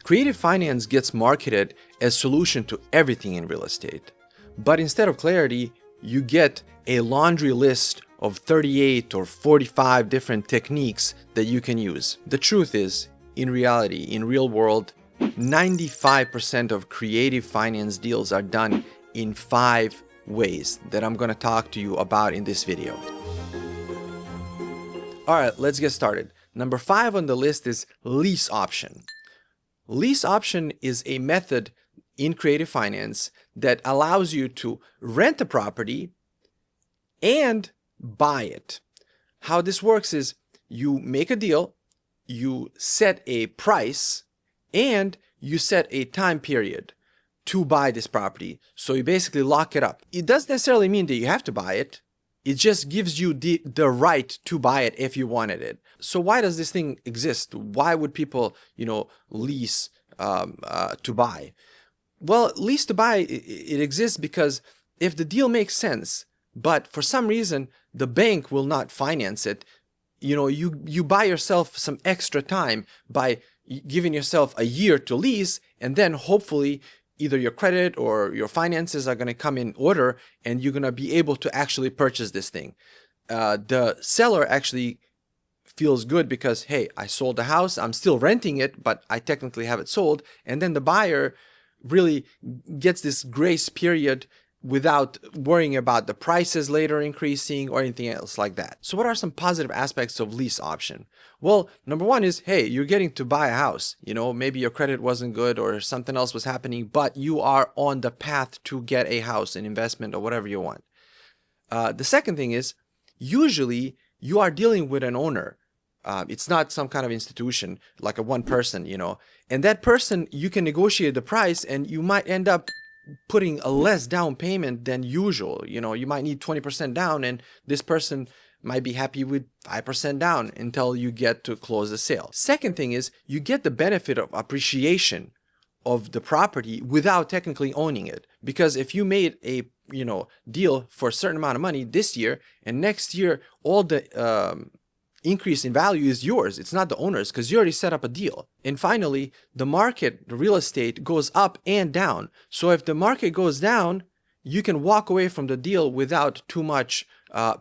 Creative finance gets marketed as solution to everything in real estate. But instead of clarity, you get a laundry list of 38 or 45 different techniques that you can use. The truth is, in reality, in real world, 95% of creative finance deals are done in 5 ways that I'm going to talk to you about in this video. All right, let's get started. Number 5 on the list is lease option. Lease option is a method in creative finance that allows you to rent a property and buy it. How this works is you make a deal, you set a price, and you set a time period to buy this property. So you basically lock it up. It doesn't necessarily mean that you have to buy it. It just gives you the right to buy it if you wanted it. So why does this thing exist? Why would people, lease to buy? Well, lease to buy, it exists because if the deal makes sense, but for some reason the bank will not finance it, you buy yourself some extra time by giving yourself a year to lease, and then hopefully either your credit or your finances are going to come in order and you're going to be able to actually purchase this thing. The seller actually feels good because, hey, I sold the house, I'm still renting it, but I technically have it sold. And then the buyer really gets this grace period without worrying about the prices later increasing or anything else like that. So what are some positive aspects of lease option? Well, number 1 is, hey, you're getting to buy a house. Maybe your credit wasn't good or something else was happening, but you are on the path to get a house, an investment, or whatever you want. The second thing is, usually you are dealing with an owner. It's not some kind of institution like a one person, and that person, you can negotiate the price and you might end up putting a less down payment than usual. You might need 20% down and this person might be happy with 5% down until you get to close the sale. Second thing is, you get the benefit of appreciation of the property without technically owning it. Because if you made a deal for a certain amount of money this year and next year all the increase in value is yours, it's not the owner's, because you already set up a deal. And finally, the market, the real estate, goes up and down. So if the market goes down, you can walk away from the deal without too much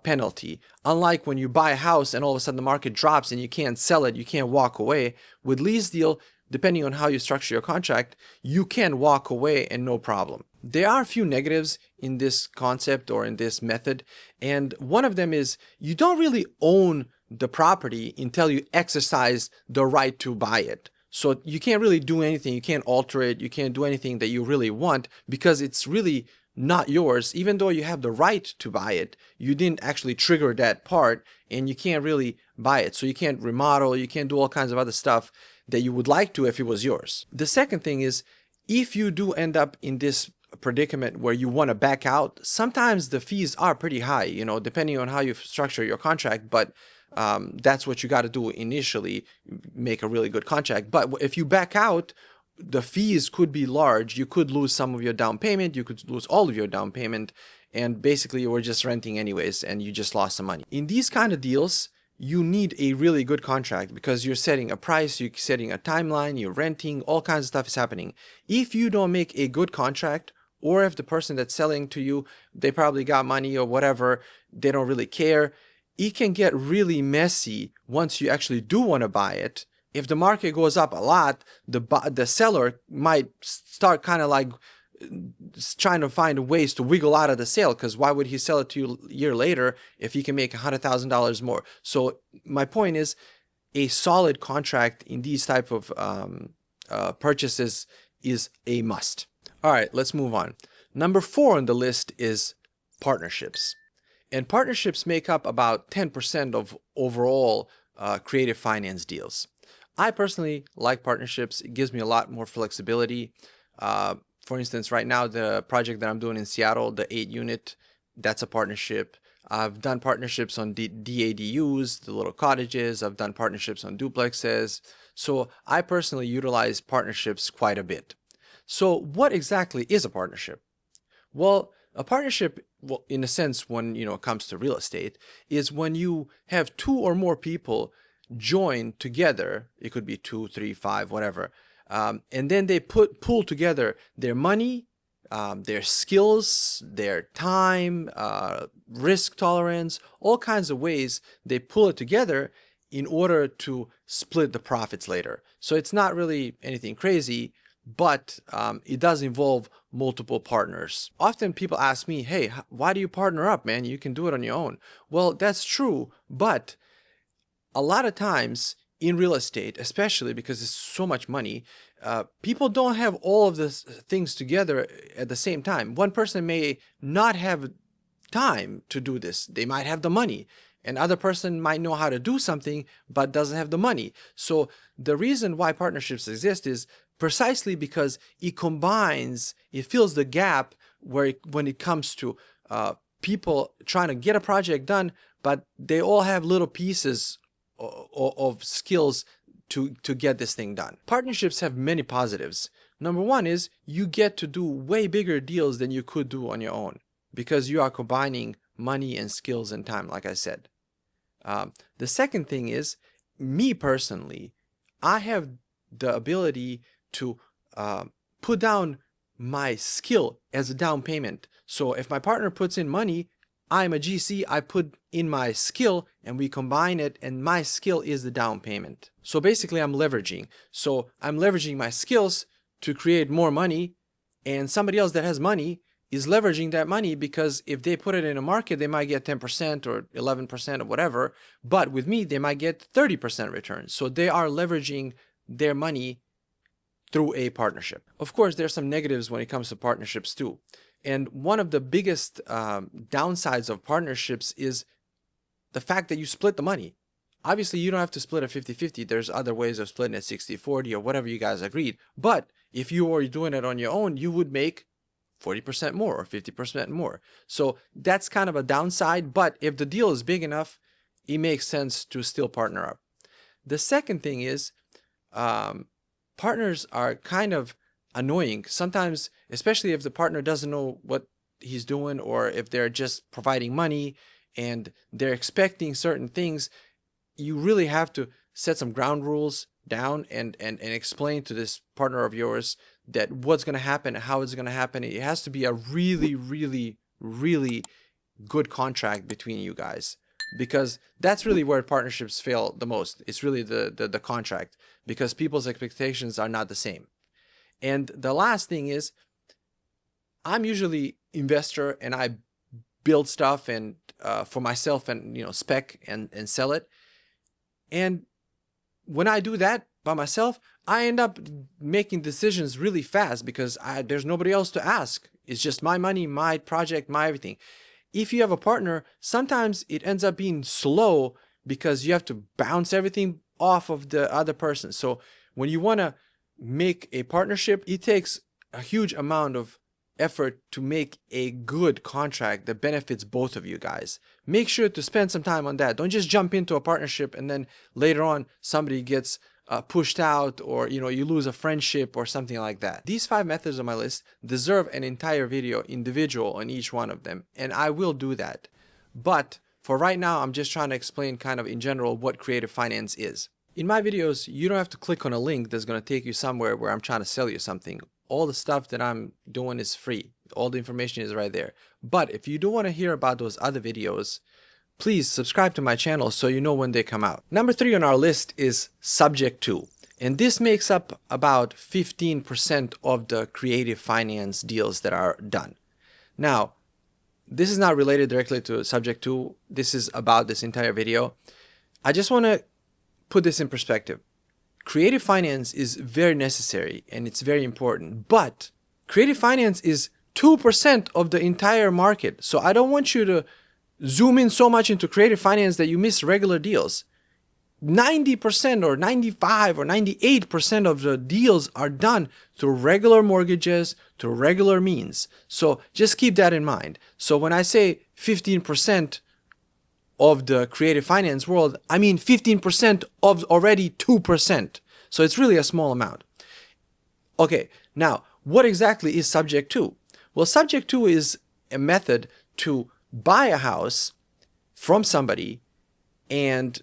penalty. Unlike when you buy a house and all of a sudden the market drops and you can't sell it, you can't walk away. With lease deal, depending on how you structure your contract, you can walk away and no problem. There are a few negatives in this concept or in this method, and one of them is you don't really own the property until you exercise the right to buy it. So you can't really do anything, you can't alter it, you can't do anything that you really want because it's really not yours. Even though you have the right to buy it, you didn't actually trigger that part and you can't really buy it. So you can't remodel, you can't do all kinds of other stuff that you would like to if it was yours. The second thing is, if you do end up in this predicament where you want to back out, sometimes the fees are pretty high, depending on how you structure your contract, but that's what you got to do initially, make a really good contract. But if you back out, the fees could be large. You could lose some of your down payment, you could lose all of your down payment, and basically you were just renting anyways and you just lost some money. In these kind of deals, you need a really good contract because you're setting a price, you're setting a timeline, you're renting, all kinds of stuff is happening. If you don't make a good contract, or if the person that's selling to you, they probably got money or whatever, they don't really care, it can get really messy once you actually do want to buy it. If the market goes up a lot, the seller might start kind of like trying to find ways to wiggle out of the sale, because why would he sell it to you a year later if he can make $100,000 more? So my point is, a solid contract in these type of purchases is a must. All right, let's move on. Number 4 on the list is partnerships. And partnerships make up about 10% of overall creative finance deals. I personally like partnerships. It gives me a lot more flexibility. For instance, right now, the project that I'm doing in Seattle, the 8-unit, that's a partnership. I've done partnerships on DADUs, the little cottages. I've done partnerships on duplexes. So I personally utilize partnerships quite a bit. So what exactly is a partnership? Well, a partnership, in a sense, when it comes to real estate, is when you have 2 or more people join together. It could be 2, 3, 5, whatever, And then they pull together their money, their skills, their time, risk tolerance, all kinds of ways they pull it together in order to split the profits later. So it's not really anything crazy, but it does involve multiple partners. Often people ask me, hey, why do you partner up, man? You can do it on your own. Well, that's true, but a lot of times in real estate, especially because it's so much money, people don't have all of the things together at the same time. One person may not have time to do this. They might have the money. Another person might know how to do something but doesn't have the money. So the reason why partnerships exist is precisely because it combines, it fills the gap when it comes to people trying to get a project done, but they all have little pieces of skills to get this thing done. Partnerships have many positives. Number one is you get to do way bigger deals than you could do on your own because you are combining money and skills and time, like I said. The second thing is, me personally, I have the ability to put down my skill as a down payment. So if my partner puts in money, I'm a GC, I put in my skill and we combine it, and my skill is the down payment. So basically I'm leveraging. So I'm leveraging my skills to create more money, and somebody else that has money is leveraging that money because if they put it in a market, they might get 10% or 11% or whatever. But with me, they might get 30% return. So they are leveraging their money through a partnership. Of course, there's some negatives when it comes to partnerships too. And one of the biggest downsides of partnerships is the fact that you split the money. Obviously, you don't have to split it 50-50. There's other ways of splitting it 60-40 or whatever you guys agreed. But if you were doing it on your own, you would make 40% more or 50% more. So that's kind of a downside. But if the deal is big enough, it makes sense to still partner up. The second thing is partners are kind of annoying sometimes, especially if the partner doesn't know what he's doing, or if they're just providing money and they're expecting certain things. You really have to set some ground rules down and explain to this partner of yours that what's going to happen, how it's going to happen. It has to be a really, really, really good contract between you guys, because that's really where partnerships fail the most. It's really the contract, because people's expectations are not the same. And the last thing is, I'm usually investor and I build stuff and for myself and spec and sell it. And when I do that by myself, I end up making decisions really fast because there's nobody else to ask. It's just my money, my project, my everything. If you have a partner, sometimes it ends up being slow because you have to bounce everything off of the other person. So when you want to make a partnership, it takes a huge amount of effort to make a good contract that benefits both of you guys. Make sure to spend some time on that. Don't just jump into a partnership and then later on somebody gets pushed out, or you lose a friendship or something like that. These 5 methods on my list deserve an entire video individual on each one of them, and I will do that. But for right now, I'm just trying to explain kind of in general what creative finance is. In my videos, you don't have to click on a link that's going to take you somewhere where I'm trying to sell you something. All the stuff that I'm doing is free. All the information is right there. But if you do want to hear about those other videos, please subscribe to my channel so you know when they come out. Number 3 on our list is subject to. And this makes up about 15% of the creative finance deals that are done. Now, this is not related directly to subject to. This is about this entire video. I just want to put this in perspective. Creative finance is very necessary and it's very important, but creative finance is 2% of the entire market. So I don't want you to zoom in so much into creative finance that you miss regular deals. 90% or 95 or 98% of the deals are done through regular mortgages, through regular means. So just keep that in mind. So when I say 15% of the creative finance world, I mean 15% of already 2%. So it's really a small amount. Okay, now what exactly is subject to? Well, subject to is a method to buy a house from somebody and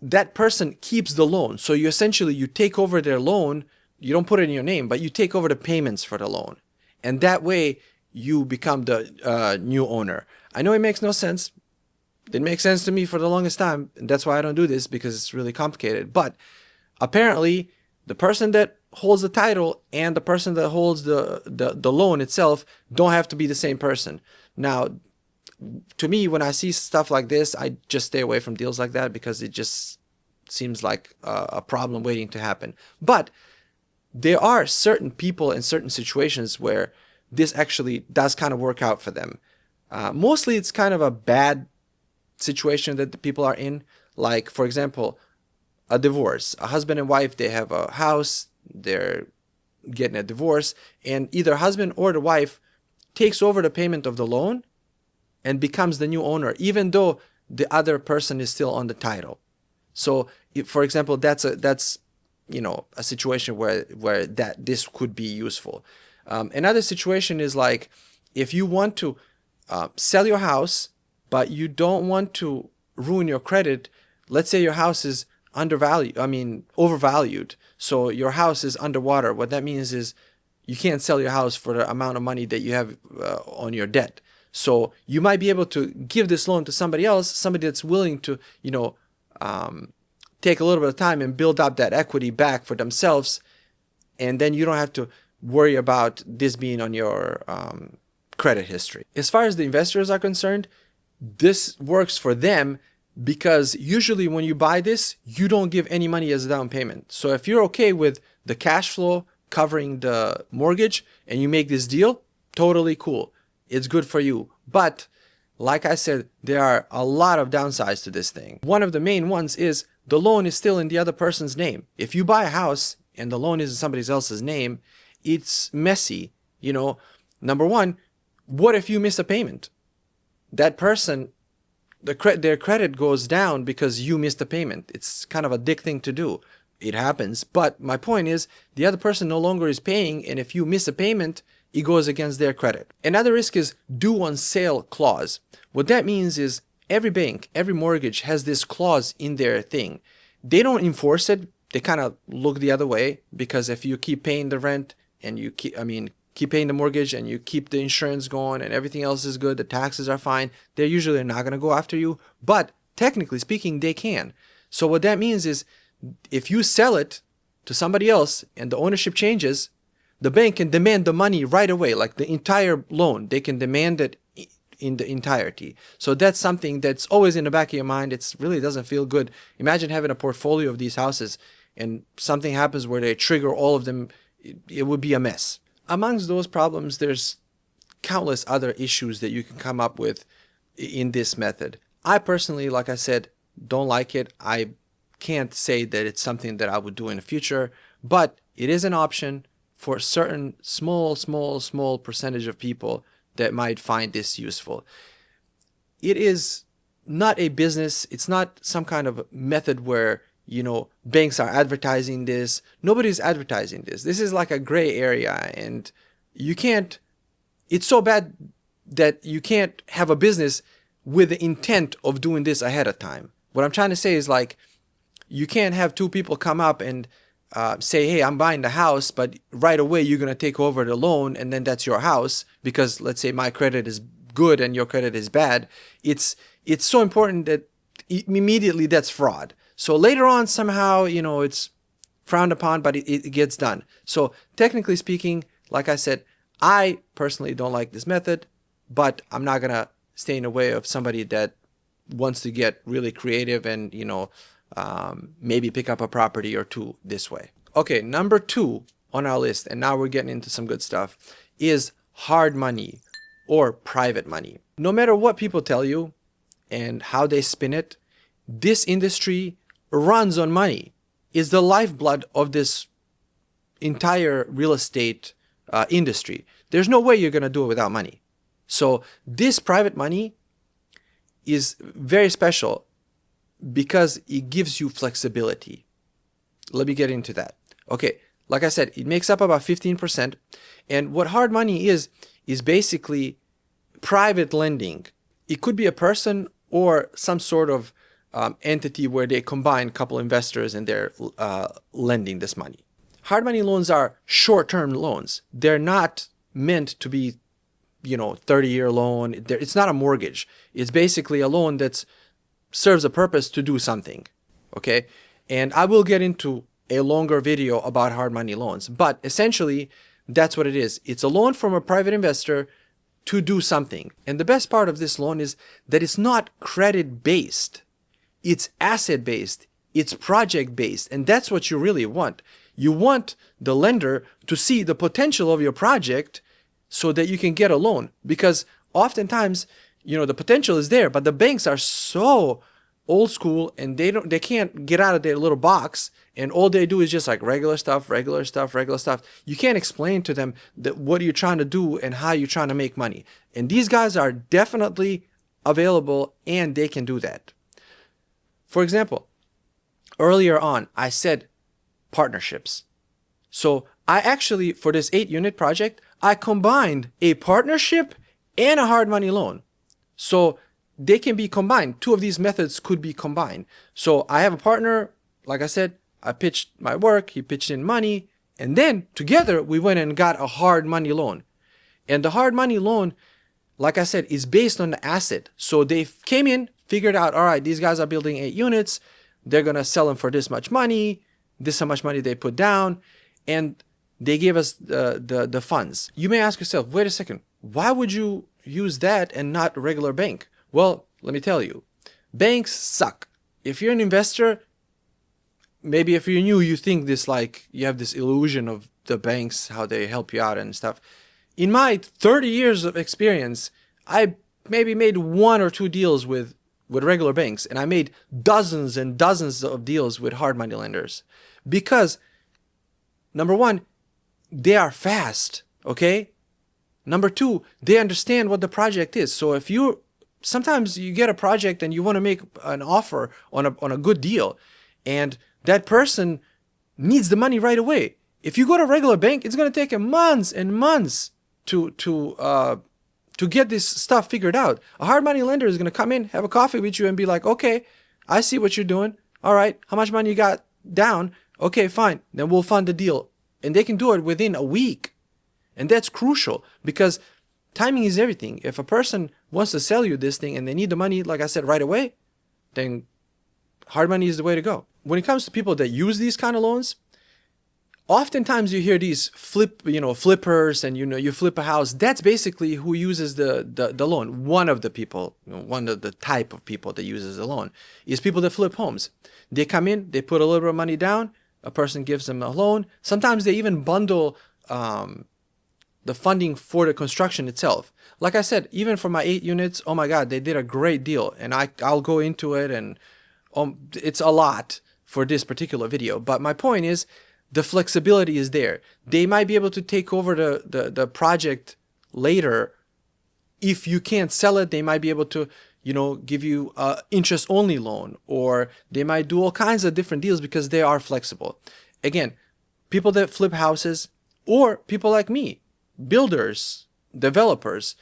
that person keeps the loan. So you essentially take over their loan, You don't put it in your name, but you take over the payments for the loan. And that way you become the new owner. I know it makes no sense. Didn't make sense to me for the longest time. And that's why I don't do this, because it's really complicated. But apparently the person that holds the title and the person that holds the loan itself don't have to be the same person. Now, to me, when I see stuff like this, I just stay away from deals like that, because it just seems like a problem waiting to happen. But there are certain people in certain situations where this actually does kind of work out for them. Mostly it's kind of a bad situation that the people are in. Like, for example, a divorce. A husband and wife, they have a house, they're getting a divorce, and either husband or the wife takes over the payment of the loan and becomes the new owner, even though the other person is still on the title. So, if, for example, that's a situation where this could be useful. Another situation is like, if you want to sell your house, but you don't want to ruin your credit. Let's say your house is overvalued. So your house is underwater. What that means is you can't sell your house for the amount of money that you have on your debt. So you might be able to give this loan to somebody else, somebody that's willing to, take a little bit of time and build up that equity back for themselves. And then you don't have to worry about this being on your credit history. As far as the investors are concerned, this works for them, because usually when you buy this, you don't give any money as a down payment. So if you're okay with the cash flow covering the mortgage and you make this deal, totally cool. It's good for you. But like I said, there are a lot of downsides to this thing. One of the main ones is the loan is still in the other person's name. If you buy a house and the loan is in somebody else's name, it's messy. Number one, what if you miss a payment? That person, their credit goes down because you missed a payment. It's kind of a dick thing to do. It happens. But my point is, the other person no longer is paying, and if you miss a payment, it goes against their credit. Another risk is due on sale clause. What that means is every bank, every mortgage has this clause in their thing. They don't enforce it. They kind of look the other way, because if you keep paying the rent and you keep paying the mortgage and you keep the insurance going and everything else is good, the taxes are fine, they're usually not going to go after you. But technically speaking, they can. So what that means is, if you sell it to somebody else and the ownership changes, the bank can demand the money right away, like the entire loan. They can demand it in the entirety. So that's something that's always in the back of your mind. It really doesn't feel good. Imagine having a portfolio of these houses and something happens where they trigger all of them. It would be a mess. Amongst those problems, there's countless other issues that you can come up with in this method. I personally, like I said, don't like it. I can't say that it's something that I would do in the future, but it is an option for a certain small percentage of people that might find this useful. It is not a business. It's not some kind of method where banks are advertising this. Nobody's advertising this. This is like a gray area, and it's so bad that you can't have a business with the intent of doing this ahead of time. What I'm trying to say is, like, you can't have two people come up and say, hey, I'm buying the house, but right away you're going to take over the loan, and then that's your house, because let's say my credit is good and your credit is bad. It's so important that immediately that's fraud. So later on, somehow, it's frowned upon, but it gets done. So technically speaking, like I said, I personally don't like this method, but I'm not going to stay in the way of somebody that wants to get really creative and, maybe pick up a property or two this way. Okay, number 2 on our list, and now we're getting into some good stuff, is hard money or private money. No matter what people tell you and how they spin it, this industry runs on money. Is the lifeblood of this entire real estate industry. There's no way you're going to do it without money. So this private money is very special because it gives you flexibility. Let me get into that. Okay, like I said, it makes up about 15%. And what hard money is basically private lending. It could be a person or some sort of entity where they combine a couple investors and they're lending this money. hard money loans are short-term loans. They're not meant to be, 30-year loan. It's not a mortgage. It's basically a loan that serves a purpose to do something. Okay? And I will get into a longer video about hard money loans. But essentially, that's what it is. It's a loan from a private investor to do something. And the best part of this loan is that it's not credit-based. It's asset-based. It's project-based. And that's what you really want. You want the lender to see the potential of your project so that you can get a loan. Because oftentimes, the potential is there, but the banks are so old school and they can't get out of their little box, and all they do is just like regular stuff. You can't explain to them that what you're trying to do and how you're trying to make money. And these guys are definitely available and they can do that. For example, earlier on, I said partnerships. So I actually, for this 8-unit project, I combined a partnership and a hard money loan. So they can be combined. Two of these methods could be combined. So I have a partner, like I said, I pitched my work, he pitched in money, and then together we went and got a hard money loan. And the hard money loan, like I said, is based on the asset. So they came in, figured out, all right, these guys are building 8 units. They're going to sell them for this much money. This is how much money they put down. And they gave us the funds. You may ask yourself, wait a second, why would you use that and not a regular bank? Well, let me tell you, banks suck. If you're an investor, maybe if you're new, you think this like you have this illusion of the banks, how they help you out and stuff. In my 30 years of experience, I maybe made 1 or 2 deals with regular banks, and I made dozens and dozens of deals with hard money lenders. Because, number 1, they are fast, okay? Number 2, they understand what the project is. So if sometimes you get a project and you want to make an offer on a good deal, and that person needs the money right away. If you go to a regular bank, it's going to take months and months to get this stuff figured out. A hard money lender is going to come in, have a coffee with you and be like, okay, I see what you're doing. All right, how much money you got down? Okay, fine. Then we'll fund the deal. And they can do it within a week. And that's crucial because timing is everything. If a person wants to sell you this thing and they need the money, like I said, right away, then hard money is the way to go. When it comes to people that use these kind of loans, oftentimes you hear these flippers and you flip a house. That's basically who uses the loan. One of the people, one of the type of people that uses the loan is people that flip homes. They come in, they put a little bit of money down, a person gives them a loan. Sometimes they even bundle the funding for the construction itself. Like I said, even for my 8 units, oh my God, they did a great deal. And I'll go into it, and it's a lot for this particular video. But my point is, the flexibility is there. They might be able to take over the project later. If you can't sell it, they might be able to, give you an interest-only loan, or they might do all kinds of different deals because they are flexible. Again, people that flip houses, or people like me, builders, developers,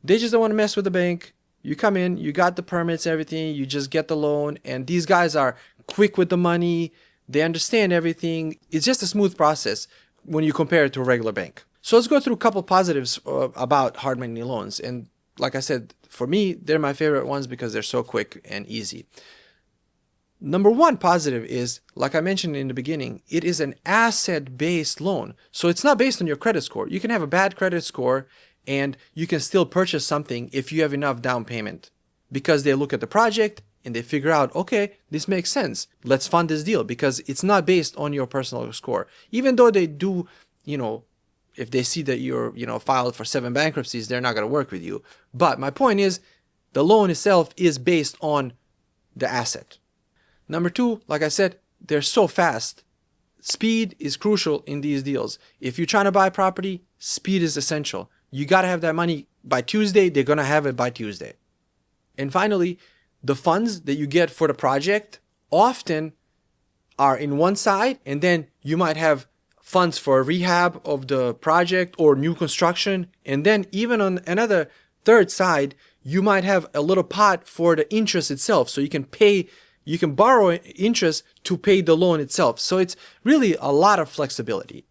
they just don't want to mess with the bank. You come in, you got the permits, everything, you just get the loan, and these guys are quick with the money. They understand everything. It's just a smooth process when you compare it to a regular bank. So let's go through a couple positives about hard money loans. And like I said, for me, they're my favorite ones because they're so quick and easy. Number 1 positive is, like I mentioned in the beginning, it is an asset-based loan. So it's not based on your credit score. You can have a bad credit score and you can still purchase something if you have enough down payment, because they look at the project and they figure out, okay, this makes sense. Let's fund this deal, because it's not based on your personal score. Even though they do, if they see that you're, filed for 7 bankruptcies, they're not going to work with you. But my point is, the loan itself is based on the asset. Number 2, like I said, they're so fast. Speed is crucial in these deals. If you're trying to buy property, speed is essential. You got to have that money by Tuesday. They're going to have it by Tuesday. And finally, the funds that you get for the project often are in one side, and then you might have funds for rehab of the project or new construction. And then even on another third side, you might have a little pot for the interest itself. So you can pay, You can borrow interest to pay the loan itself. So it's really a lot of flexibility.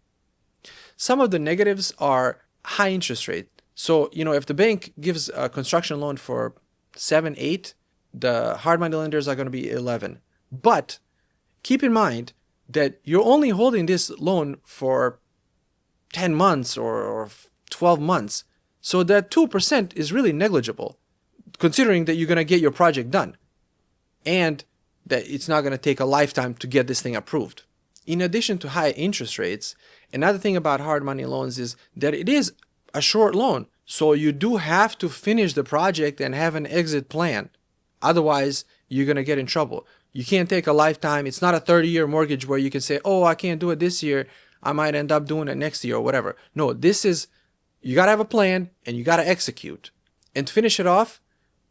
Some of the negatives are high interest rate. So, if the bank gives a construction loan for 7, 8, the hard money lenders are going to be 11. But keep in mind that you're only holding this loan for 10 months or 12 months. So that 2% is really negligible, considering that you're going to get your project done and that it's not going to take a lifetime to get this thing approved. In addition to high interest rates, another thing about hard money loans is that it is a short loan. So you do have to finish the project and have an exit plan. Otherwise, you're going to get in trouble. You can't take a lifetime. It's not a 30-year mortgage where you can say, oh, I can't do it this year. I might end up doing it next year or whatever. No, you got to have a plan and you got to execute. And to finish it off,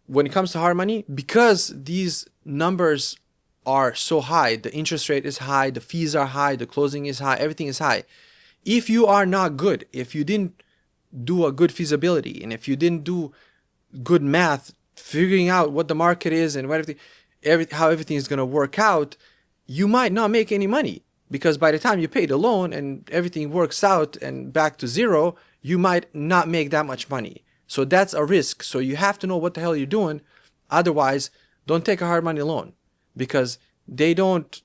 when it comes to hard money, because these numbers are so high, the interest rate is high, the fees are high, the closing is high, everything is high. If you are not good, if you didn't do a good feasibility, and if you didn't do good math, figuring out what the market is and how everything is going to work out, you might not make any money, because by the time you pay the loan and everything works out and back to zero, you might not make that much money. So that's a risk. So you have to know what the hell you're doing. Otherwise, don't take a hard money loan, because they don't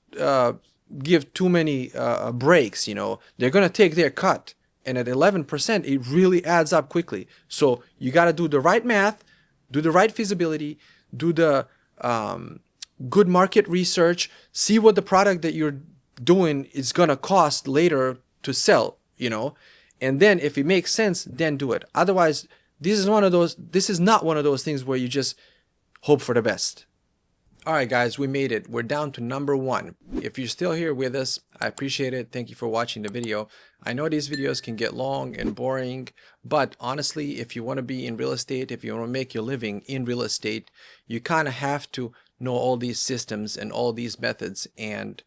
give too many breaks. They're going to take their cut. And at 11%, it really adds up quickly. So you got to do the right math, do the right feasibility, do the good market research, see what the product that you're doing is going to cost later to sell, and then if it makes sense, then do it. Otherwise, this is not one of those things where you just hope for the best. All right, guys, we made it. We're down to number 1. If you're still here with us, I appreciate it. Thank you for watching the video. I know these videos can get long and boring, but honestly, if you want to be in real estate, if you want to make your living in real estate, you kind of have to know all these systems and all these methods. And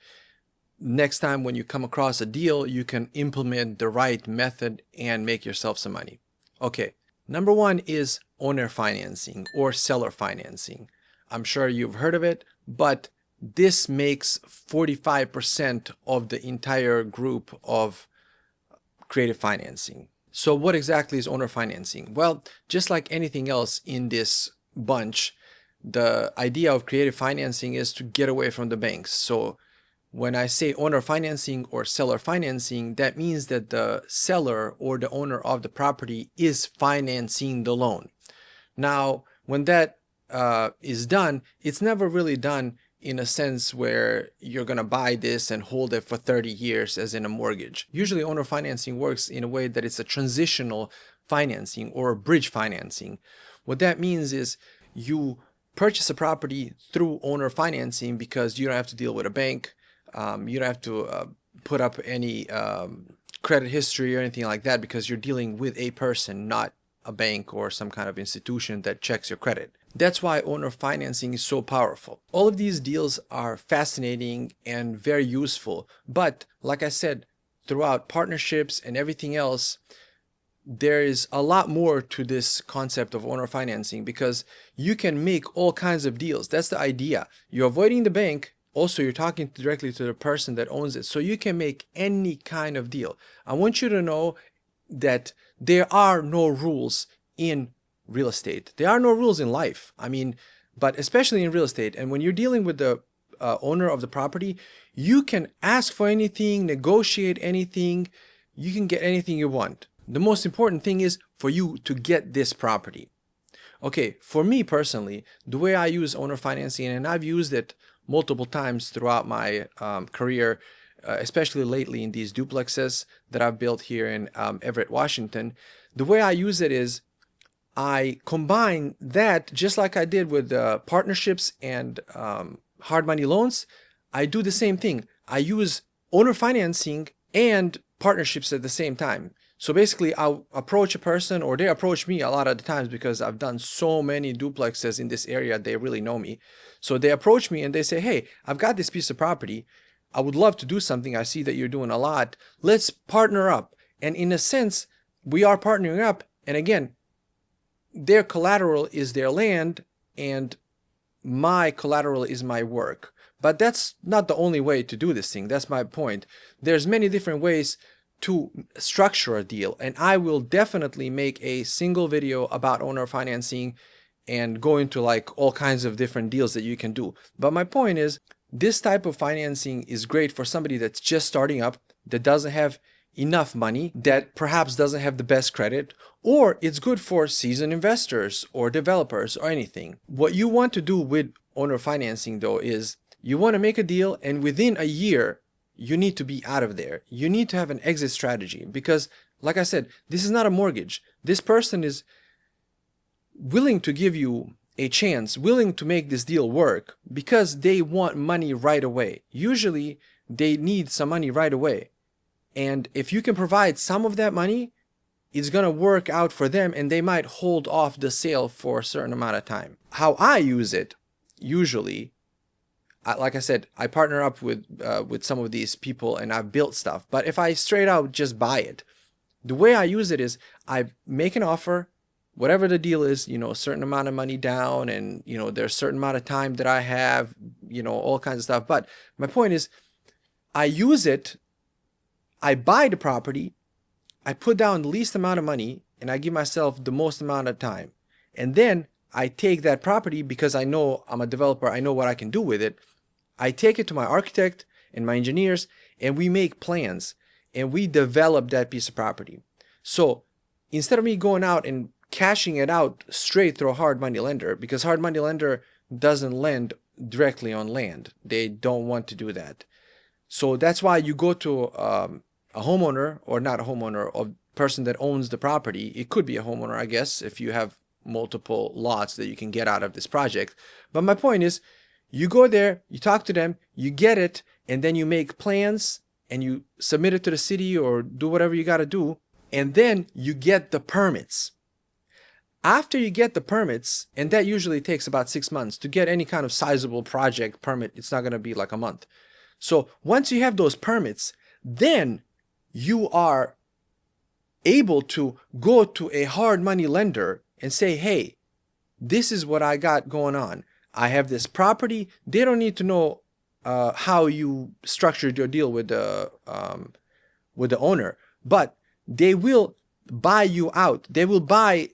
next time when you come across a deal, you can implement the right method and make yourself some money. Okay, number 1 is owner financing or seller financing. I'm sure you've heard of it, but this makes 45% of the entire group of creative financing. So what exactly is owner financing? Well, just like anything else in this bunch, the idea of creative financing is to get away from the banks. So when I say owner financing or seller financing, that means that the seller or the owner of the property is financing the loan. Now, when that is done, it's never really done in a sense where you're going to buy this and hold it for 30 years as in a mortgage. Usually owner financing works in a way that it's a transitional financing or a bridge financing. What that means is you purchase a property through owner financing because you don't have to deal with a bank. You don't have to put up any credit history or anything like that, because you're dealing with a person, not a bank or some kind of institution that checks your credit. That's why owner financing is so powerful. All of these deals are fascinating and very useful. But like I said, throughout partnerships and everything else, there is a lot more to this concept of owner financing, because you can make all kinds of deals. That's the idea. You're avoiding the bank. Also, you're talking directly to the person that owns it. So you can make any kind of deal. I want you to know that there are no rules in real estate. There are no rules in life. But especially in real estate. And when you're dealing with the owner of the property, you can ask for anything, negotiate anything. You can get anything you want. The most important thing is for you to get this property. Okay, for me personally, the way I use owner financing, and I've used it multiple times throughout my career, especially lately in these duplexes that I've built here in Everett, Washington. The way I use it is I combine that, just like I did with partnerships and hard money loans. I do the same thing. I use owner financing and partnerships at the same time. So basically, I'll approach a person, or they approach me a lot of the times, because I've done so many duplexes in this area, they really know me. So they approach me and they say, hey, I've got this piece of property. I would love to do something. I see that you're doing a lot. Let's partner up. And in a sense, we are partnering up. And again, their collateral is their land, and my collateral is my work. But that's not the only way to do this thing. That's my point. There's many different ways to structure a deal, and I will definitely make a single video about owner financing and go into like all kinds of different deals that you can do. But my point is, this type of financing is great for somebody that's just starting up, that doesn't have enough money, that perhaps doesn't have the best credit, or it's good for seasoned investors or developers or anything. What you want to do with owner financing though is you want to make a deal, and within a year you need to be out of there. You need to have an exit strategy, because like I said, this is not a mortgage. This person is willing to give you a chance, willing to make this deal work, because they want money right away. Usually they need some money right away. And if you can provide some of that money, it's going to work out for them, and they might hold off the sale for a certain amount of time. How I use it, usually, like I said, I partner up with some of these people and I've built stuff. But if I straight out just buy it, the way I use it is I make an offer, whatever the deal is, you know, a certain amount of money down, and, you know, there's a certain amount of time that I have, you know, all kinds of stuff. But my point is, I use it, I buy the property, I put down the least amount of money, and I give myself the most amount of time. And then I take that property, because I know I'm a developer, I know what I can do with it. I take it to my architect and my engineers, and we make plans, and we develop that piece of property. So instead of me going out and cashing it out straight through a hard money lender, because hard money lender doesn't lend directly on land. They don't want to do that. So that's why you go to a homeowner, or not a homeowner, a person that owns the property. It could be a homeowner, I guess, if you have multiple lots that you can get out of this project. But my point is, you go there, you talk to them, you get it, and then you make plans and you submit it to the city or do whatever you got to do, and then you get the permits. After you get the permits, and that usually takes about 6 months to get any kind of sizable project permit, it's not going to be like a month. So once you have those permits, then you are able to go to a hard money lender and say, hey, this is what I got going on. I have this property. They don't need to know how you structured your deal with the owner, but they will buy you out. They will buy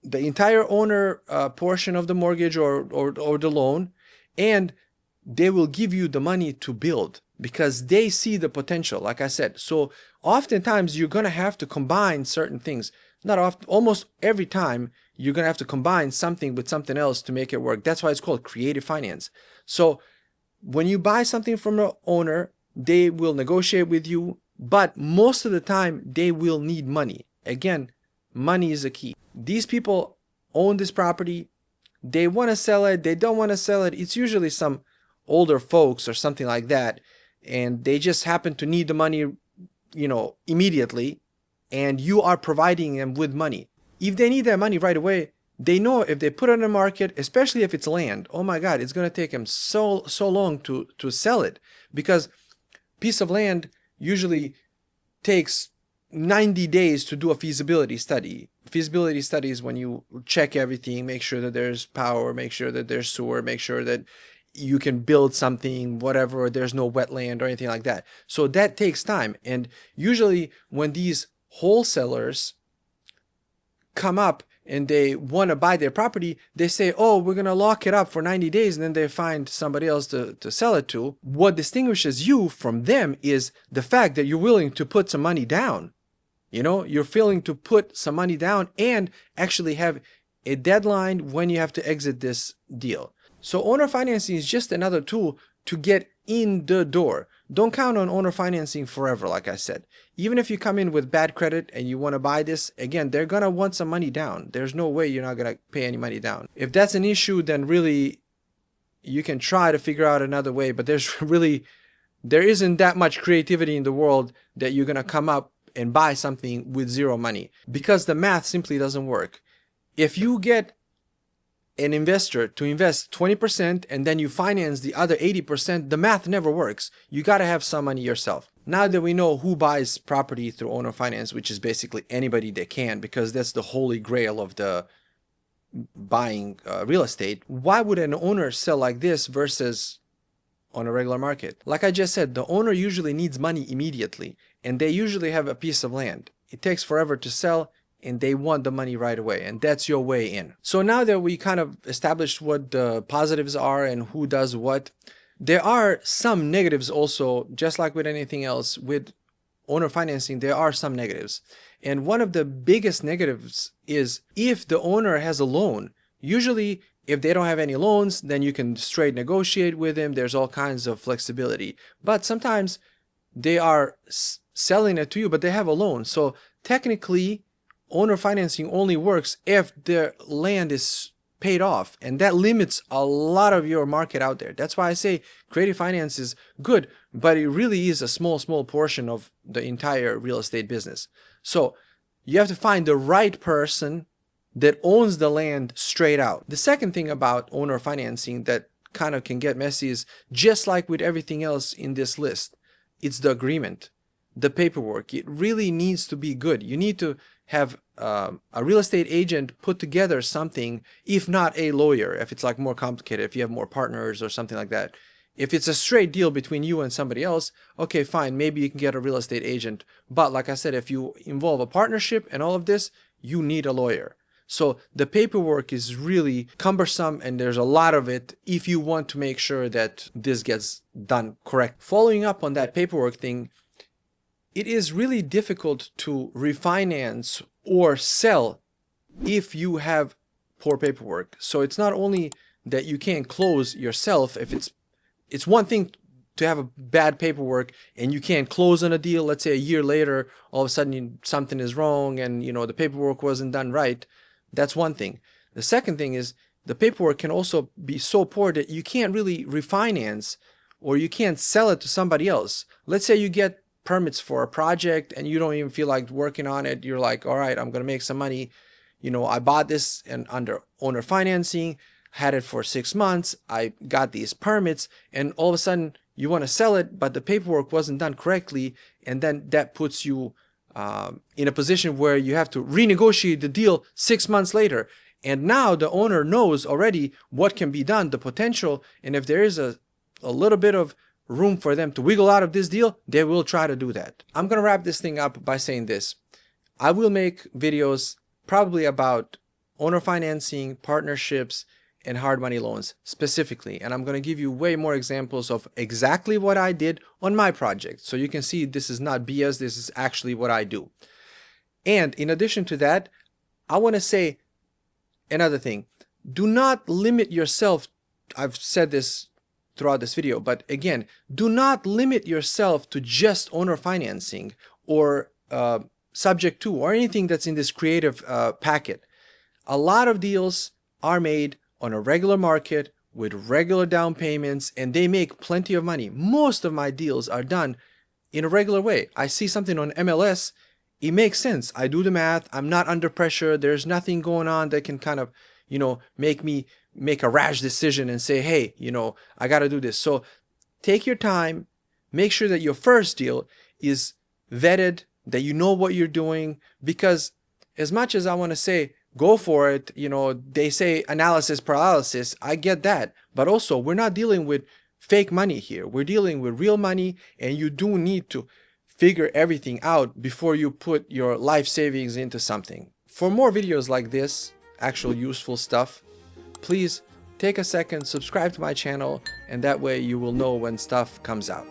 the entire owner portion of the mortgage or the loan, and they will give you the money to build, because they see the potential, like I said. So oftentimes you're going to have to combine certain things. Not often, almost every time you're going to have to combine something with something else to make it work. That's why it's called creative finance. So when you buy something from an owner, they will negotiate with you, but most of the time they will need money. Again, money is a key. These people own this property. They want to sell it. They don't want to sell it. It's usually some older folks or something like that, and they just happen to need the money, you know, immediately, and you are providing them with money. If they need that money right away, they know if they put it on the market, especially if it's land, oh my God, it's going to take them so long to sell it, because piece of land usually takes 90 days to do a feasibility study. Feasibility study is when you check everything, make sure that there's power, make sure that there's sewer, make sure that you can build something, whatever, there's no wetland or anything like that. So that takes time. And usually when these wholesalers come up and they want to buy their property, they say, oh, we're going to lock it up for 90 days, and then they find somebody else to sell it to. What distinguishes you from them is the fact that you're willing to put some money down. You know, you're willing to put some money down and actually have a deadline when you have to exit this deal. So owner financing is just another tool to get in the door. Don't count on owner financing forever, like I said. Even if you come in with bad credit and you want to buy this, again, they're going to want some money down. There's no way you're not going to pay any money down. If that's an issue, then really you can try to figure out another way, but there isn't that much creativity in the world that you're going to come up and buy something with zero money, because the math simply doesn't work. If you get an investor to invest 20% and then you finance the other 80%, the math never works. You got to have some money yourself. Now that we know who buys property through owner finance, which is basically anybody that can, because that's the holy grail of the buying real estate, why would an owner sell like this versus on a regular market. Like I just said, the owner usually needs money immediately, and they usually have a piece of land. It takes forever to sell, and they want the money right away, and that's your way in. So now that we kind of established what the positives are and who does what, there are some negatives also, just like with anything else. With owner financing, there are some negatives. And one of the biggest negatives is if the owner has a loan. Usually, if they don't have any loans, then you can straight negotiate with them. There's all kinds of flexibility. But sometimes they are selling it to you, but they have a loan. So technically, owner financing only works if their land is paid off, and that limits a lot of your market out there. That's why I say creative finance is good, but it really is a small portion of the entire real estate business. So you have to find the right person that owns the land straight out. The second thing about owner financing that kind of can get messy is, just like with everything else in this list, it's the agreement, the paperwork. It really needs to be good. You need to have a real estate agent put together something, if not a lawyer, if it's like more complicated, if you have more partners or something like that. If it's a straight deal between you and somebody else, okay, fine, maybe you can get a real estate agent. But like I said, if you involve a partnership and all of this, you need a lawyer. So the paperwork is really cumbersome, and there's a lot of it if you want to make sure that this gets done correct. Following up on that paperwork thing, it is really difficult to refinance or sell if you have poor paperwork. So it's not only that you can't close yourself. If it's one thing to have a bad paperwork and you can't close on a deal, let's say a year later, all of a sudden something is wrong and the paperwork wasn't done right. That's one thing. The second thing is the paperwork can also be so poor that you can't really refinance or you can't sell it to somebody else. Let's say you get permits for a project and you don't even feel like working on it. You're like, all right, I'm going to make some money. I bought this and under owner financing, had it for 6 months. I got these permits, and all of a sudden you want to sell it, but the paperwork wasn't done correctly. And then that puts you in a position where you have to renegotiate the deal 6 months later. And now the owner knows already what can be done, the potential. And if there is a little bit of room for them to wiggle out of this deal, they will try to do that. I'm going to wrap this thing up by saying this. I will make videos probably about owner financing, partnerships, and hard money loans specifically. And I'm going to give you way more examples of exactly what I did on my project. So you can see this is not BS. This is actually what I do. And in addition to that, I want to say another thing. Do not limit yourself. I've said this throughout this video, but again, do not limit yourself to just owner financing or subject to or anything that's in this creative packet. A lot of deals are made on a regular market with regular down payments, and they make plenty of money. Most of my deals are done in a regular way. I see something on MLS, it makes sense. I do the math. I'm not under pressure. There's nothing going on that can kind of, make me make a rash decision and say, hey, I got to do this. So take your time. Make sure that your first deal is vetted, that you know what you're doing, because as much as I want to say, go for it, they say analysis paralysis. I get that. But also, we're not dealing with fake money here. We're dealing with real money, and you do need to figure everything out before you put your life savings into something. For more videos like this, actual useful stuff, please take a second, subscribe to my channel, and that way you will know when stuff comes out.